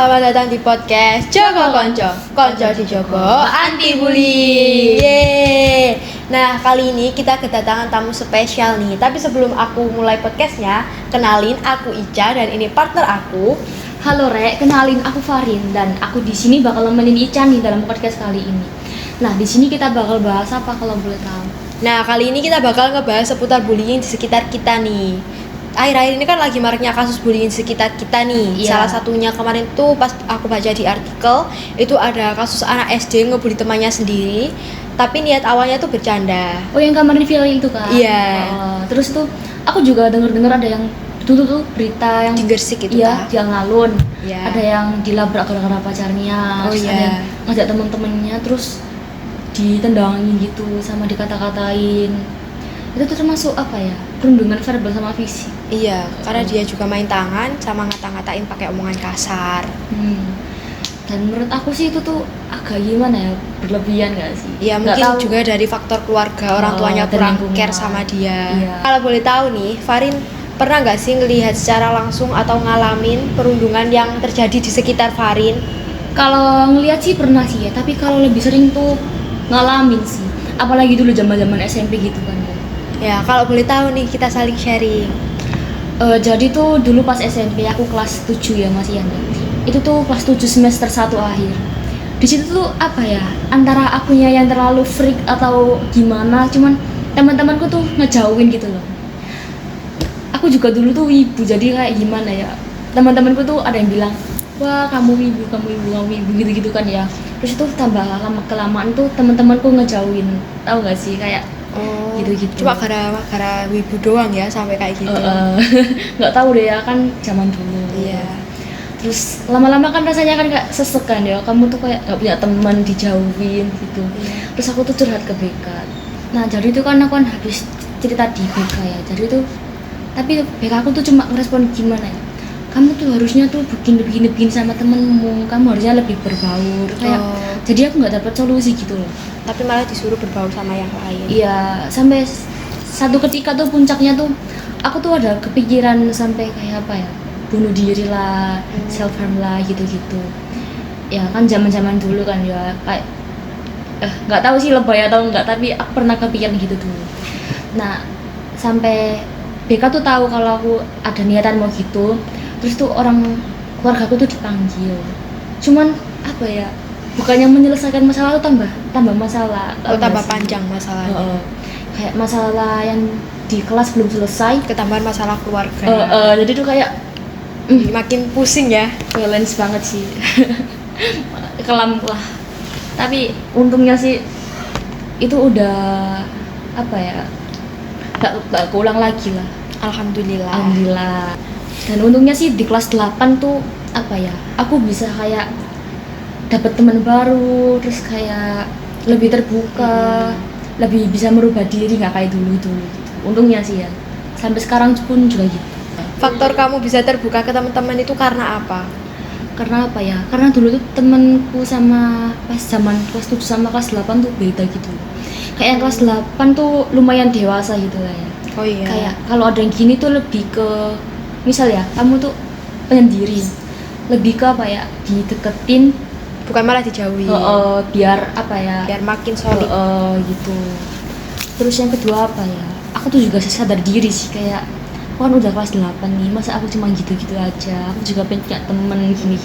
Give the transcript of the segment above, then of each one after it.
selamat datang di podcast Jogo Konco. Konco di Jogo, anti bully. Yeay. Nah, kali ini kita kedatangan tamu spesial nih. Tapi sebelum aku mulai podcastnya, kenalin aku Ica dan ini partner aku. Halo Rek, kenalin aku Farin dan aku di sini bakal nemenin Ica nih dalam podcast kali ini. Nah, di sini kita bakal bahas apa kalau boleh tahu? Nah, kali ini kita bakal ngebahas seputar bullying di sekitar kita nih. Akhir-akhir ini kan lagi maraknya kasus bullying di sekitar kita nih. Iya. Salah satunya kemarin tuh pas aku baca di artikel, itu ada kasus anak SD ngebully temannya sendiri, tapi niat awalnya tuh bercanda. Oh, yang kemarin viral itu kan? Iya. Terus tuh aku juga denger ada yang dulu tuh berita yang Di Gresik itu iya, kan? di Alun. Iya. Ada yang dilabrak gara-gara pacarnya. Oh, terus iya. ada yang ngajak temen-temennya terus ditendangin gitu sama dikata-katain. Itu tuh termasuk apa ya? Perundungan verbal sama fisik. Iya, karena dia juga main tangan sama ngata-ngatain pakai omongan kasar. Dan menurut aku sih itu tuh agak gimana ya, berlebihan gak sih? Iya, Nggak mungkin tahu. juga dari faktor keluarga, orang tuanya dan kurang lingkungan. care sama dia. Iya. Kalau boleh tahu nih, Farin pernah nggak sih ngelihat secara langsung atau ngalamin perundungan yang terjadi di sekitar Farin? Kalau ngelihat sih pernah sih ya, tapi kalau lebih sering tuh ngalamin sih. Apalagi dulu zaman-zaman SMP gitu kan ya. Ya, kalau boleh tahu nih kita saling sharing. Jadi tuh dulu pas SMP aku kelas 7 ya Mas Ian. Itu tuh kelas 7 semester 1 akhir. Di situ tuh apa ya? Antara akunya yang terlalu freak atau gimana, cuman teman-temanku tuh ngejauhin gitu loh. Aku juga dulu tuh wibu, jadi kayak gimana ya? Teman-temanku tuh ada yang bilang, "Wah, kamu wibu gitu-gitu kan ya." Terus itu tambah lama kelamaan tuh teman-temanku ngejauhin. Tahu gak sih kayak Oh, gitu-gitu. Cuma gara-gara wibu doang ya sampai kayak gitu. Nggak tahu deh ya, kan zaman dulu. Iya. Terus lama-lama kan rasanya kan kayak sesek kan ya, kamu tuh kayak nggak punya teman, dijauhin gitu. Iya. Terus aku tuh curhat ke BK. Nah jadi itu kan aku kan habis cerita di BK ya, jadi tuh tapi BK aku tuh cuma ngerespon gimana ya, kamu tuh harusnya tuh begini sama temenmu, kamu harusnya lebih berbaur kayak. Jadi aku nggak dapet solusi gitu loh. Tapi malah disuruh berbaur sama yang lain. Iya, sampai satu ketika tuh puncaknya tuh aku tuh ada kepikiran sampai kayak apa ya, bunuh diri lah, self harm lah gitu-gitu. Ya kan zaman-zaman dulu kan ya kayak nggak tahu sih lebay atau enggak, tapi aku pernah kepikiran gitu dulu. Nah, sampai BK tuh tahu kalau aku ada niatan mau gitu. Terus tuh orang keluarga aku tuh dipanggil. Cuman apa ya? Bukannya menyelesaikan masalah tuh tambah masalah. Tambah panjang masalahnya. Kayak masalah yang di kelas belum selesai, Ketambahan masalah keluarga. jadi tuh kayak Makin pusing ya. balance banget sih. Kelam lah. Tapi untungnya sih itu udah apa ya? Gak keulang lagi lah. Alhamdulillah. Alhamdulillah. Dan untungnya sih di kelas 8 tuh apa ya? Aku bisa kayak dapat teman baru, terus kayak lebih terbuka, lebih bisa merubah diri, nggak kayak dulu gitu. Untungnya sih ya, sampai sekarang pun juga gitu. Faktor kamu bisa terbuka ke teman-teman itu karena apa? Karena apa ya, karena dulu tuh temenku sama pas zaman kelas 7 sama kelas 8 tuh beda gitu. Kayak yang kelas 8 tuh lumayan dewasa gitu lah ya. Oh iya. Kayak kalau ada yang gini tuh lebih ke, misal ya kamu tuh penyendiri, lebih ke apa ya, dideketin, Bukan malah dijauhi. biar apa ya, Biar makin solid. gitu. Terus yang kedua apa ya, aku tuh juga sadar diri sih, kayak aku kan udah kelas 8 nih, masa aku cuma gitu-gitu aja, aku juga pengen punya temen gini.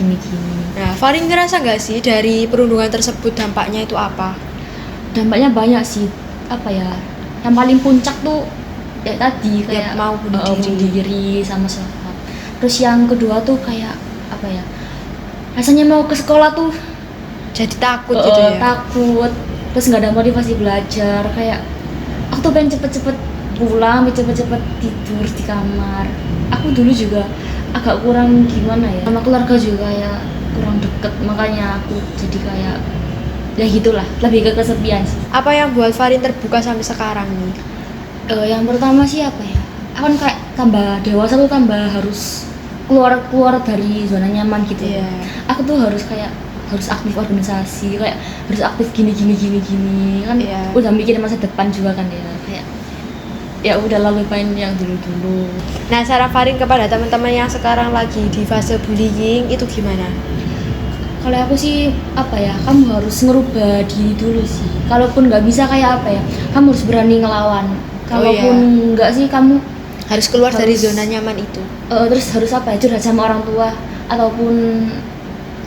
Nah, Farin ngerasa nggak sih dari perundungan tersebut dampaknya itu apa? Dampaknya banyak sih, apa ya, yang paling puncak tuh ya tadi kayak mau bunuh diri sama self-harm. Terus yang kedua tuh kayak apa ya, rasanya mau ke sekolah tuh Jadi takut gitu ya. takut, terus nggak ada motivasi belajar, kayak aku tuh pengen cepet-cepet pulang, cepet-cepet tidur di kamar. Aku dulu juga agak kurang gimana ya, sama keluarga juga ya kurang deket, makanya aku jadi kayak ya gitulah, lebih ke kesepian sih. Apa yang buat Farin terbuka sampai sekarang nih? Yang pertama sih apa ya, aku kan kayak tambah dewasa tuh tambah harus keluar dari zona nyaman gitu. Iya. Aku tuh harus aktif organisasi, kayak harus aktif gini kan. Iya. Udah mikirin masa depan juga kan ya, kayak ya udah lalu lupain yang dulu. Nah, saran Farin kepada teman-teman yang sekarang lagi di fase bullying itu gimana? Kalau aku sih apa ya, kamu harus ngerubah diri dulu sih. Kalaupun nggak bisa kayak apa ya, kamu harus berani ngelawan. Kalaupun nggak sih, kamu harus keluar dari harus- zona nyaman itu. terus harus apa ya, curhat sama orang tua ataupun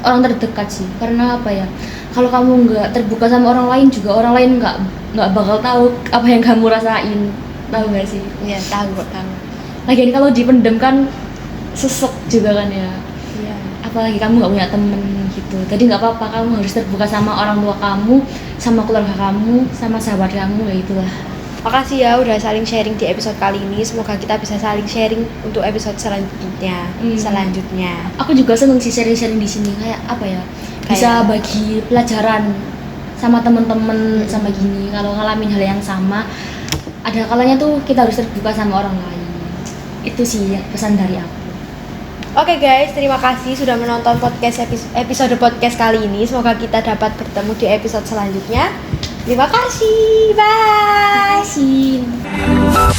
orang terdekat sih. Karena apa ya, kalau kamu nggak terbuka sama orang lain juga, orang lain nggak bakal tahu apa yang kamu rasain. Tahu nggak sih? Iya, tahu kok, tahu. Lagian kalau dipendem kan sesek juga kan ya. Iya. Apalagi kamu nggak punya temen gitu. Jadi nggak apa-apa, kamu harus terbuka sama orang tua kamu, sama keluarga kamu, sama sahabat kamu, ya itulah. Makasih ya udah saling sharing di episode kali ini. Semoga kita bisa saling sharing untuk episode selanjutnya. Aku juga seneng sih sharing-sharing di sini, kayak apa ya, bisa bagi pelajaran sama temen-temen sama gini. Kalau ngalamin hal yang sama, ada kalanya tuh kita harus terbuka sama orang lain. Itu sih pesan dari aku. Oke guys, terima kasih sudah menonton podcast episode podcast kali ini. Semoga kita dapat bertemu di episode selanjutnya. Terima kasih. Bye. Terima kasih.